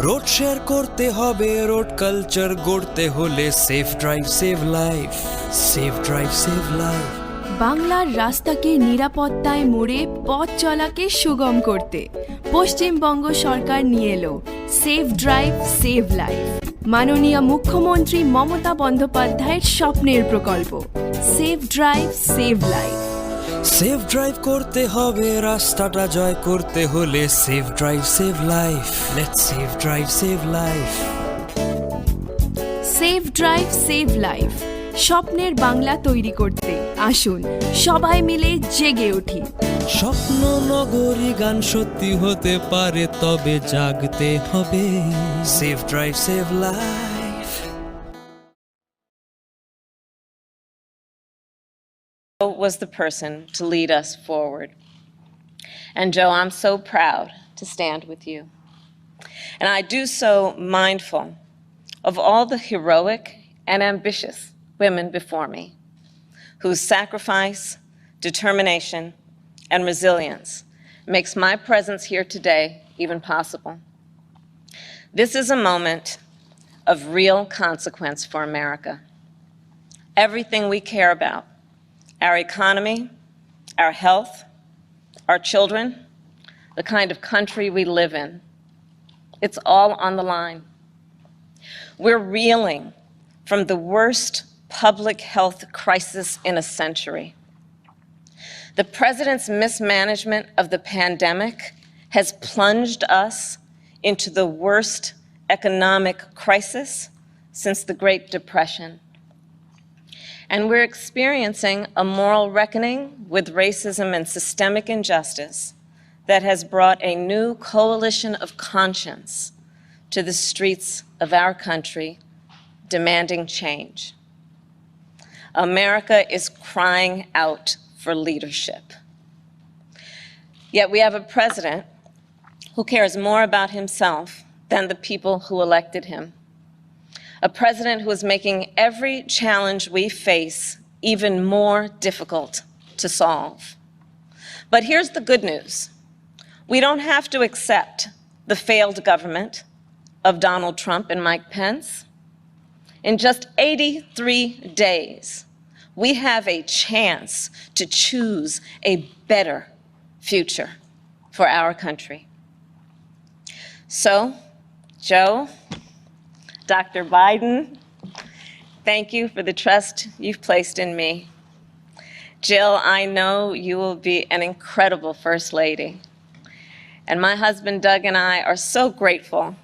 Road share করতে হবে, road culture গড়তে হলে safe drive save life, safe drive save life. বাংলার রাস্তাকে নিরাপত্তায় মোড়ে পথ চলাকে সুগম করতে পশ্চিমবঙ্গ সরকার নিয়ে এলো সেফ ড্রাইভ সেভ লাইফ। মাননীয় মুখ্যমন্ত্রী মমতা বন্দ্যোপাধ্যায়ের স্বপ্নের প্রকল্প safe drive save life. Safe drive করতে হবে, রাস্তাটা জয় করতে হলে safe drive save life. Let's safe drive save life. Safe drive save life, স্বপ্নের বাংলা তৈরি করতে আসুন সবাই মিলে জেগে উঠি। স্বপ্ন নগরী গান সত্যি হতে পারে, তবে জাগতে হবে। Safe drive save life. Was the person to lead us forward. And Joe, I'm so proud to stand with you. And I do so mindful of all the heroic and ambitious women before me, whose sacrifice, determination, and resilience makes my presence here today even possible. This is a moment of real consequence for America. Everything we care about, our economy, our health, our children, the kind of country we live in, it's all on the line. We're reeling from the worst public health crisis in a century. The president's mismanagement of the pandemic has plunged us into the worst economic crisis since the Great Depression. And we're experiencing a moral reckoning with racism and systemic injustice that has brought a new coalition of conscience to the streets of our country, demanding change. America is crying out for leadership. Yet we have a president who cares more about himself than the people who elected him. A president who is making every challenge we face even more difficult to solve. But here's the good news. We don't have to accept the failed government of Donald Trump and Mike Pence. In just 83 days, we have a chance to choose a better future for our country. So, Joe, Dr. Biden, thank you for the trust you've placed in me. Jill, I know you will be an incredible First Lady. And my husband Doug and I are so grateful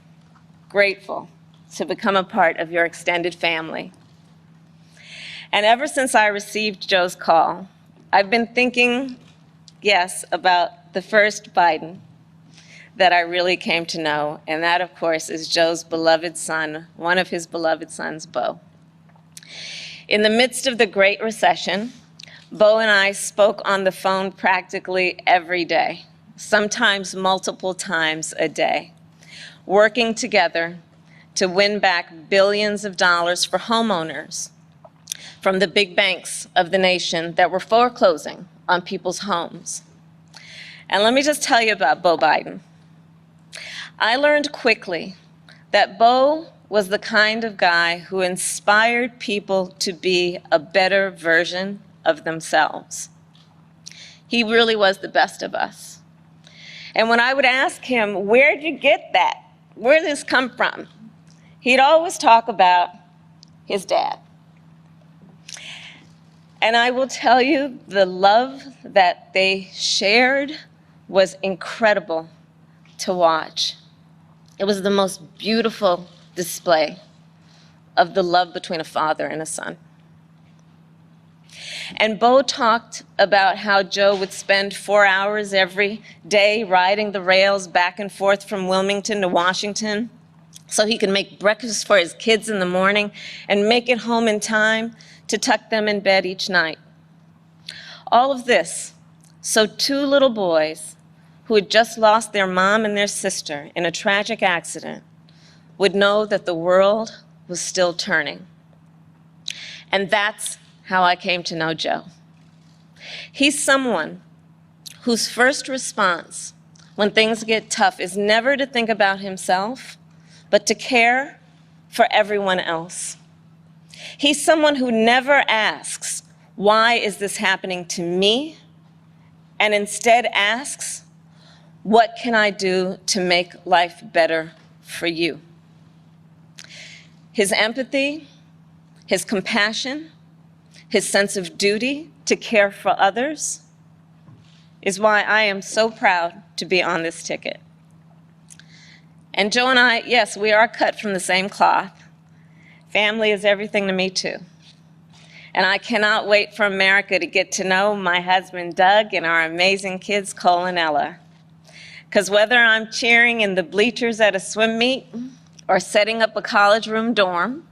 to become a part of your extended family. And ever since I received Joe's call, I've been thinking, yes, about the first Biden that I really came to know, and that, of course, is Joe's beloved son, one of his beloved sons, Bo. In the midst of the Great Recession, Bo and I spoke on the phone practically every day, sometimes multiple times a day, working together to win back billions of dollars for homeowners from the big banks of the nation that were foreclosing on people's homes. And let me just tell you about Bo Biden. I learned quickly that Bo was the kind of guy who inspired people to be a better version of themselves. He really was the best of us. And when I would ask him, where'd you get that? Where did this come from? He'd always talk about his dad. And I will tell you, the love that they shared was incredible to watch. It was the most beautiful display of the love between a father and a son. And Bo talked about how Joe would spend 4 hours every day riding the rails back and forth from Wilmington to Washington so he could make breakfast for his kids in the morning and make it home in time to tuck them in bed each night. All of this so 2 little boys who had just lost their mom and their sister in a tragic accident would know that the world was still turning. And that's how I came to know Joe. He's someone whose first response when things get tough is never to think about himself, but to care for everyone else. He's someone who never asks, why is this happening to me? And instead asks, what can I do to make life better for you? His empathy, his compassion, his sense of duty to care for others is why I am so proud to be on this ticket. And Joe and I, yes, we are cut from the same cloth. Family is everything to me too. And I cannot wait for America to get to know my husband Doug and our amazing kids Cole and Ella. Because whether I'm cheering in the bleachers at a swim meet, or setting up a college room dorm,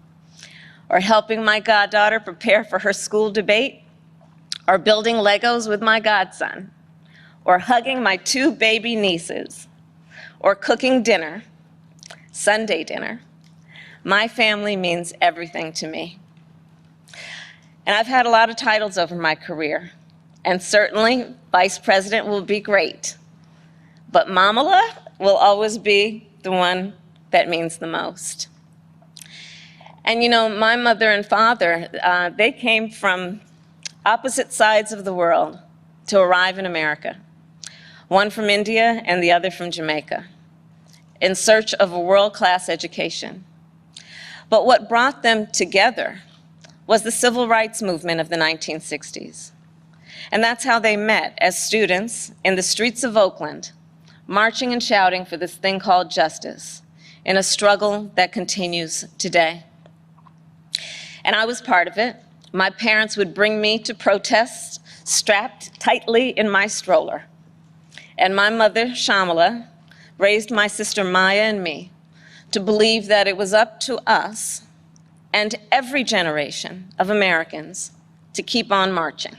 or helping my goddaughter prepare for her school debate, or building Legos with my godson, or hugging my 2 baby nieces, or cooking dinner, Sunday dinner, my family means everything to me. And I've had a lot of titles over my career, and certainly vice president will be great. But Mamala will always be the one that means the most. And you know, my mother and father, they came from opposite sides of the world to arrive in America. One from India and the other from Jamaica, in search of a world-class education. But what brought them together was the civil rights movement of the 1960s. And that's how they met, as students in the streets of Oakland, marching and shouting for this thing called justice, in a struggle that continues today. And I was part of it. My parents would bring me to protests strapped tightly in my stroller. And my mother, Shamala, raised my sister Maya and me to believe that it was up to us and every generation of Americans to keep on marching.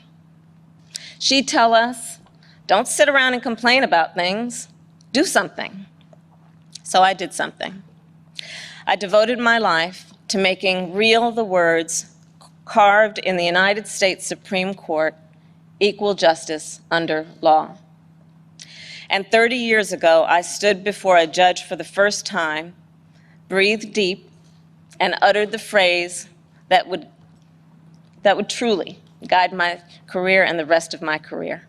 She'd tell us, don't sit around and complain about things, do something. So I did something. I devoted my life to making real the words carved in the United States Supreme Court, equal justice under law. And 30 years ago, I stood before a judge for the first time, breathed deep, and uttered the phrase that would truly guide my career and the rest of my career.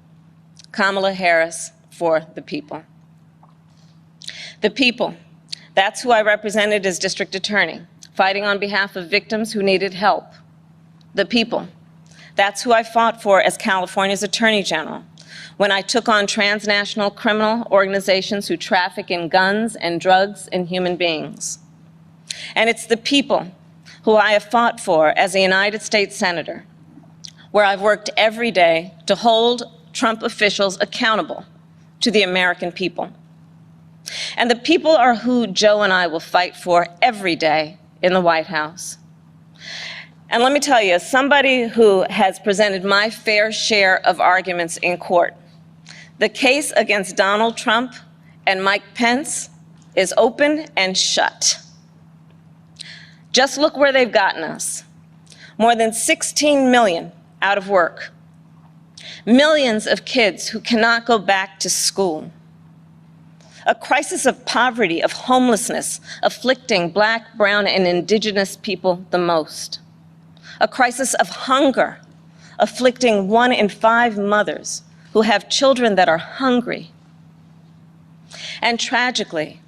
Kamala Harris for the people. The people, that's who I represented as district attorney, fighting on behalf of victims who needed help. The people, that's who I fought for as California's attorney general, when I took on transnational criminal organizations who traffic in guns and drugs and human beings. And it's the people who I have fought for as a United States Senator, where I've worked every day to hold Trump officials accountable to the American people. And the people are who Joe and I will fight for every day in the White House. And let me tell you, as somebody who has presented my fair share of arguments in court, the case against Donald Trump and Mike Pence is open and shut. Just look where they've gotten us. More than 16 million out of work. Millions of kids who cannot go back to school. A crisis of poverty, of homelessness, afflicting Black, brown, and indigenous people the most. A crisis of hunger, afflicting 1 in 5 mothers who have children that are hungry. And tragically,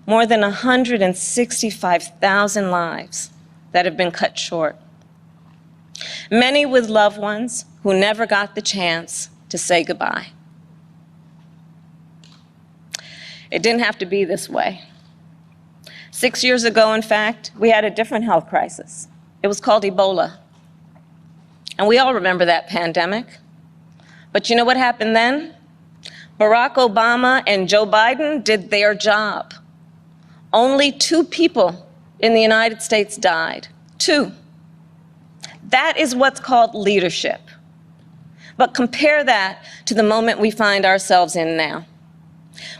more than 165,000 lives that have been cut short. Many with loved ones who never got the chance to say goodbye. It didn't have to be this way. 6 years ago, in fact, we had a different health crisis. It was called Ebola. And we all remember that pandemic. But you know what happened then? Barack Obama and Joe Biden did their job. Only 2 people in the United States died. 2. That is what's called leadership. But compare that to the moment we find ourselves in now.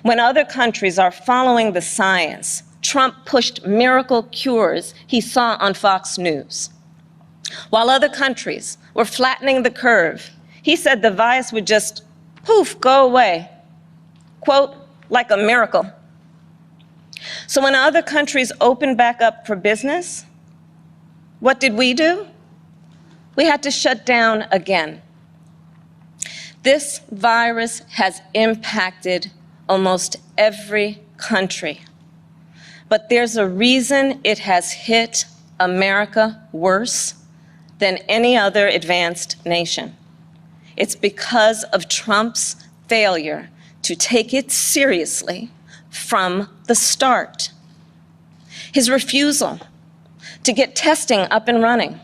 When other countries are following the science, Trump pushed miracle cures he saw on Fox News. While other countries were flattening the curve, he said the virus would just, poof, go away. Quote, like a miracle. So when other countries opened back up for business, what did we do? We had to shut down again. This virus has impacted almost every country, but there's a reason it has hit America worse than any other advanced nation. It's because of Trump's failure to take it seriously from the start. His refusal to get testing up and running,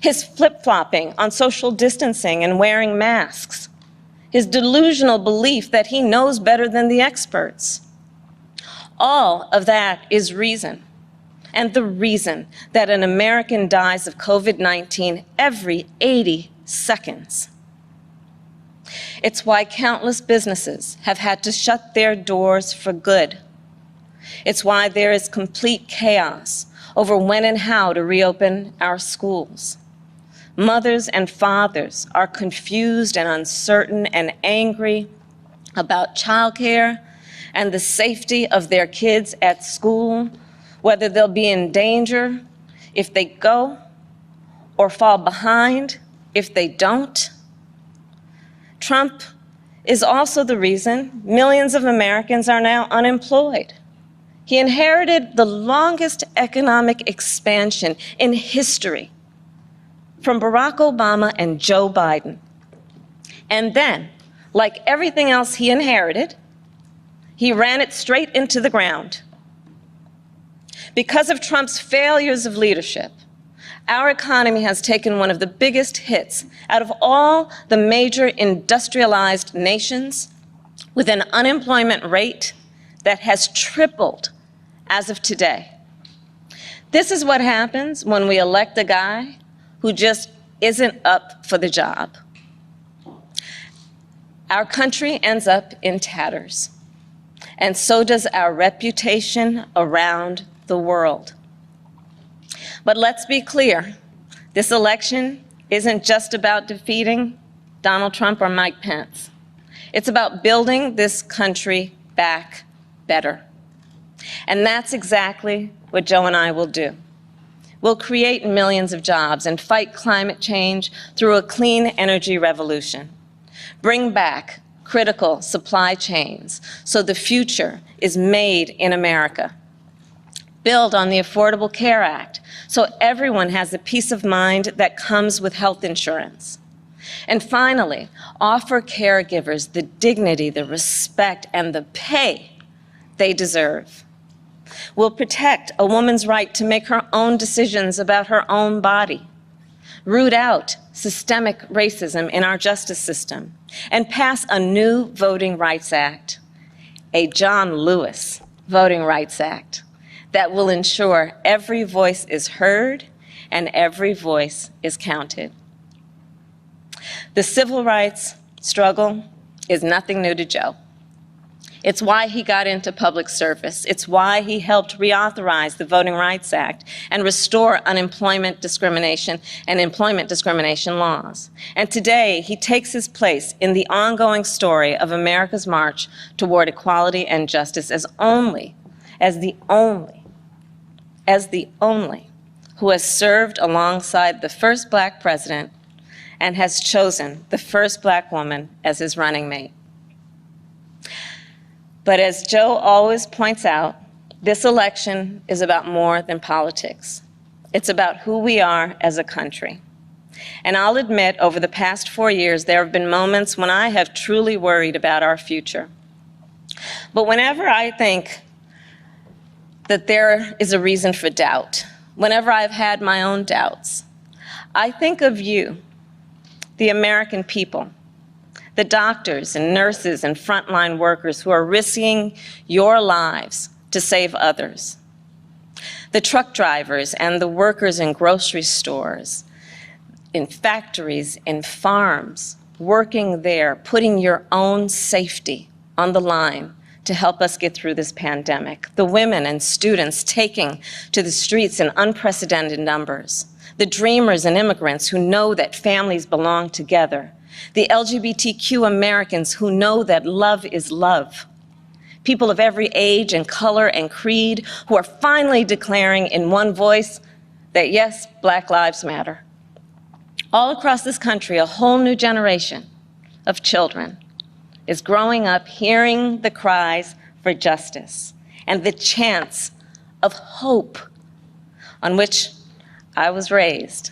his flip-flopping on social distancing and wearing masks, his delusional belief that he knows better than the experts. All of that is reason, and the reason that an American dies of COVID-19 every 80 seconds. It's why countless businesses have had to shut their doors for good. It's why there is complete chaos over when and how to reopen our schools. Mothers and fathers are confused and uncertain and angry about childcare and the safety of their kids at school, whether they'll be in danger if they go or fall behind if they don't. Trump is also the reason millions of Americans are now unemployed. He inherited the longest economic expansion in history from Barack Obama and Joe Biden. And then, like everything else he inherited, he ran it straight into the ground. Because of Trump's failures of leadership, our economy has taken one of the biggest hits out of all the major industrialized nations, with an unemployment rate that has tripled as of today. This is what happens when we elect a guy who just isn't up for the job. Our country ends up in tatters, and so does our reputation around the world. But let's be clear, this election isn't just about defeating Donald Trump or Mike Pence. It's about building this country back better. And that's exactly what Joe and I will do. We'll create millions of jobs and fight climate change through a clean energy revolution. Bring back critical supply chains so the future is made in America. Build on the Affordable Care Act so everyone has the peace of mind that comes with health insurance. And finally, offer caregivers the dignity, the respect, and the pay they deserve. We'll protect a woman's right to make her own decisions about her own body, root out systemic racism in our justice system, and pass a new Voting Rights Act, a John Lewis Voting Rights Act, that will ensure every voice is heard and every voice is counted. The civil rights struggle is nothing new to Joe. It's why he got into public service. It's why he helped reauthorize the Voting Rights Act and restore unemployment discrimination and employment discrimination laws. And today, he takes his place in the ongoing story of America's march toward equality and justice as the only who has served alongside the first Black president and has chosen the first Black woman as his running mate. But as Joe always points out, this election is about more than politics. It's about who we are as a country. And I'll admit, over the past 4 years, there have been moments when I have truly worried about our future. But whenever I think that there is a reason for doubt, whenever I've had my own doubts, I think of you, the American people, the doctors and nurses and frontline workers who are risking your lives to save others, the truck drivers and the workers in grocery stores, in factories, in farms, working there, putting your own safety on the line to help us get through this pandemic, the women and students taking to the streets in unprecedented numbers, the dreamers and immigrants who know that families belong together, the LGBTQ Americans who know that love is love. people of every age and color and creed who are finally declaring in one voice that yes, Black lives matter. All across this country, a whole new generation of children is growing up hearing the cries for justice and the chants of hope on which I was raised,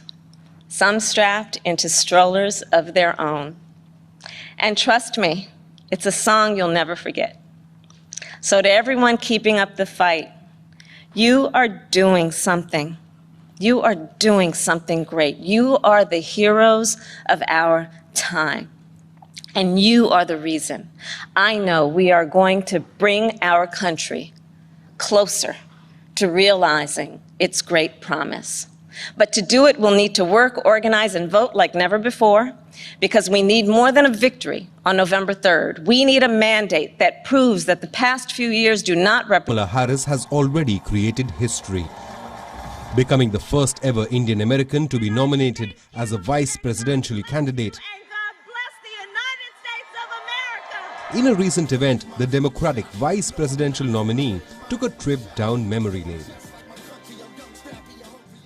some strapped into strollers of their own. And trust me, it's a song you'll never forget. So to everyone keeping up the fight, you are doing something. You are doing something great. You are the heroes of our time. And you are the reason I know we are going to bring our country closer to realizing its great promise. But to do it, we'll need to work, organize, and vote like never before, because we need more than a victory on November 3rd. We need a mandate that proves that the past few years do not represent. Kamala Harris has already created history, becoming the first ever Indian American to be nominated as a vice presidential candidate. And God bless the United States of America. In a recent event, the Democratic vice presidential nominee took a trip down memory lane.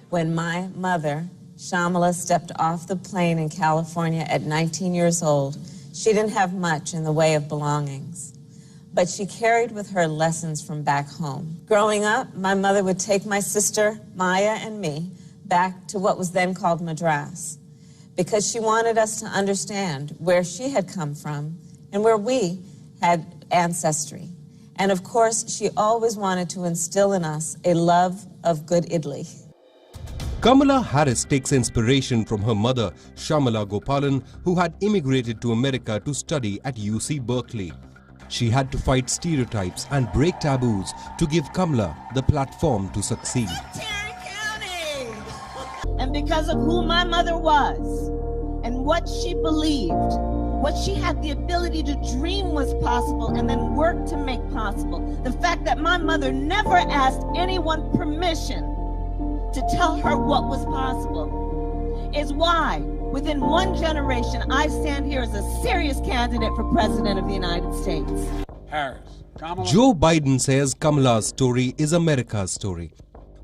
When my mother, Shamala, stepped off the plane in California at 19 years old, she didn't have much in the way of belongings. But she carried with her lessons from back home. Growing up, my mother would take my sister, Maya, and me back to what was then called Madras, because she wanted us to understand where she had come from and where we had ancestry. And of course, she always wanted to instill in us a love of good idli. Kamala Harris takes inspiration from her mother, Shamala Gopalan, who had immigrated to America to study at UC Berkeley. She had to fight stereotypes and break taboos to give Kamala the platform to succeed. And because of who my mother was and what she believed, what she had the ability to dream was possible and then work to make possible, the fact that my mother never asked anyone permission to tell her what was possible is why, within one generation, I stand here as a serious candidate for President of the United States. Harris. Kamala. Joe Biden says Kamala's story is America's story.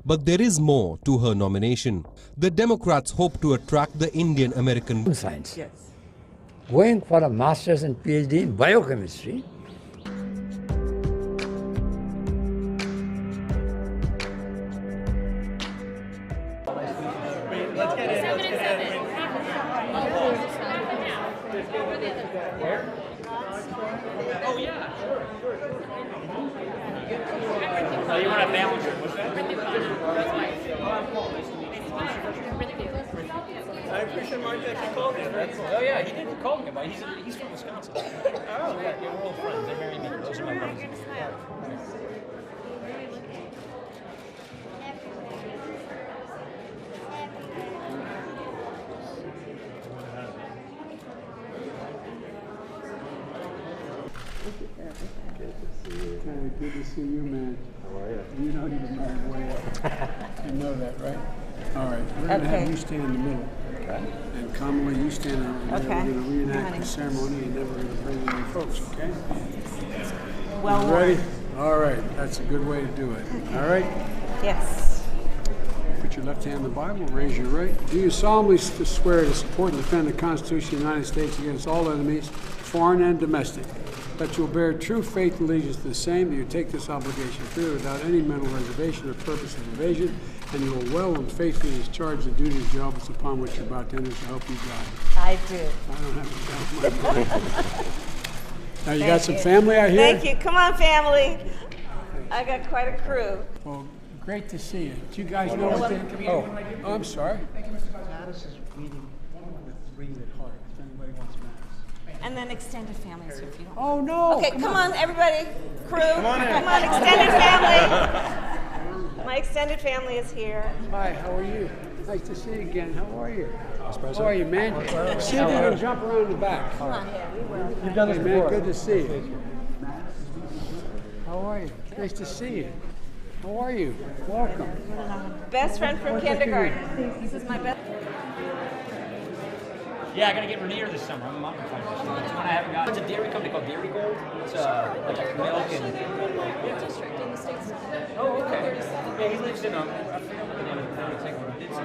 But there is more to her nomination. The Democrats hope to attract the Indian American. Science. Yes. Going for a master's and PhD in biochemistry. You want to balance it? What's that? I appreciate Mark actually called me. Oh yeah, he did call me, but he's from Wisconsin. Oh, yeah, we're old friends. They married me. Those are my brothers. Good to see you, man. How are you? You know he was married way up. You know that, right? All right. We're going to have you stand in the middle. Okay. And Kamala, you stand over there. Okay. We're going to reenact the ceremony, and then we're going to bring in your folks, okay? Well, You ready? All right. That's a good way to do it. All right? yes. Put your left hand on the Bible, raise your right. Do you solemnly swear to support and defend the Constitution of the United States against all enemies, foreign and domestic? That you will bear true faith and allegiance to the same, that you take this obligation freely without any mental reservation or purpose of evasion, and you will well and faithfully discharge the duties of the office upon which you're about to enter, so help you God. I do. I don't have to doubt my mind. Now, you got some family out here? Thank you. Come on, family. I got quite a crew. Well, great to see you. Do you guys know what they... Oh, I'm sorry. Mattis is reading with reading it hard, if anybody wants Mattis. And then extended families, if you don't. Oh, no. Okay, come on, everybody. Crew. Come on, extended family. My extended family is here. Hi, how are you? Nice to see you again. How are you? How are you, man? See if you can jump around the back. Come on, here. We will. You've done this before. Good to see you. How are you? Nice to see you. How are you? Welcome. Best friend from kindergarten. This is my best. Yeah, I gotta get Rainier this summer. I'm a mountain climber. That's one I haven't got. It's a dairy company called Dairy Gold. It's like milk and. District in the States. Oh, okay. Yeah, he lives in I forget what the name of the town. It's like it's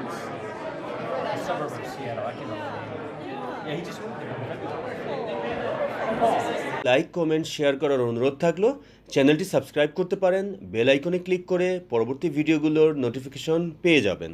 a suburb of Seattle. I can't remember. Yeah, he just moved there. Like comment share করার অনুরোধ থাকলো চ্যানেলটি subscribe করতে পারেন bell আইকনে click করে পরবর্তী ভিডিওগুলোর notification পেয়ে যাবেন